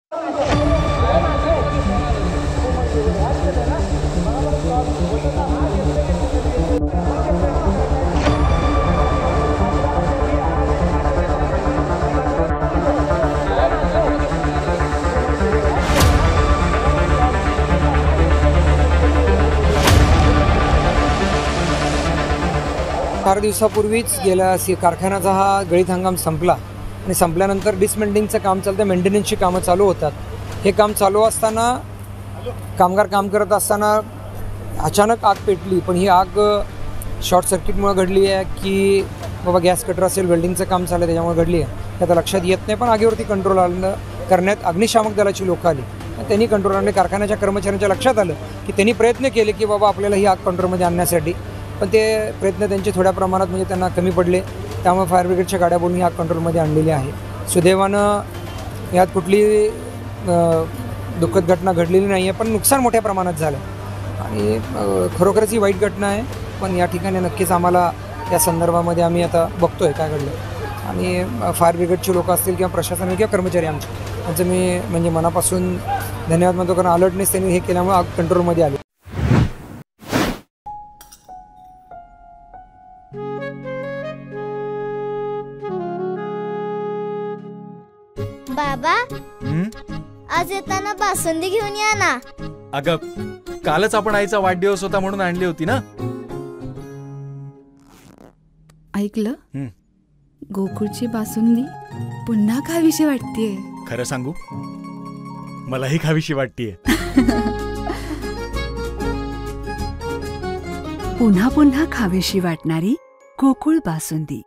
4 दिवसापूर्वीच गेल्या कारखान्याचा हा गळीत हंगाम संपला आणि संपल्यानंतर डिसमेंटेनिंगचं काम चालतं, मेंटेनन्सची कामं चालू होतात. हे काम चालू असताना कामगार काम करत असताना अचानक आग पेटली. पण ही आग शॉर्ट सर्किटमुळे घडली आहे की बाबा गॅस कटर असेल, वेल्डिंगचं काम चाललं आहे त्याच्यामुळे घडली आहे, हे आता लक्षात येत नाही. पण आगीवरती कंट्रोल करण्यात अग्निशामक दलाची लोकं आली. त्यांनी कंट्रोल आणले. कारखान्याच्या कर्मचाऱ्यांच्या लक्षात आलं की त्यांनी प्रयत्न केले की बाबा आपल्याला ही आग कंट्रोलमध्ये आणण्यासाठी, पण ते प्रयत्न त्यांचे थोड्या प्रमाणात म्हणजे त्यांना कमी पडले. त्यामुळे फायर ब्रिगेडच्या गाड्या बोलून ही आग कंट्रोलमध्ये आणलेली आहे. सुदैवानं यात कुठली दुःखद घटना घडलेली नाही आहे, पण नुकसान मोठ्या प्रमाणात झालं आणि खरोखरच ही वाईट घटना आहे. पण या ठिकाणी नक्कीच आम्हाला या संदर्भामध्ये आम्ही आता बघतो आहे काय घडलं आणि फायर ब्रिगेडचे लोक असतील किंवा प्रशासन किंवा कर्मचारी त्यांचं मी म्हणजे मनापासून धन्यवाद मानतो, कारण अलर्टनेस त्यांनी हे केल्यामुळे आग कंट्रोलमध्ये आली. बाबा, आज येताना बासुंदी घेऊन या ना. अगं, कालच आपण आईचा वाढदिवस होता म्हणून आणली होती ना. ऐकलं, गोकुळची बासुंदी पुन्हा खावीशी वाटतेय. खरं सांगू, मलाही खावीशी वाटतेय. पुन्हा पुन्हा खावीशी वाटणारी गोकुळ बासुंदी.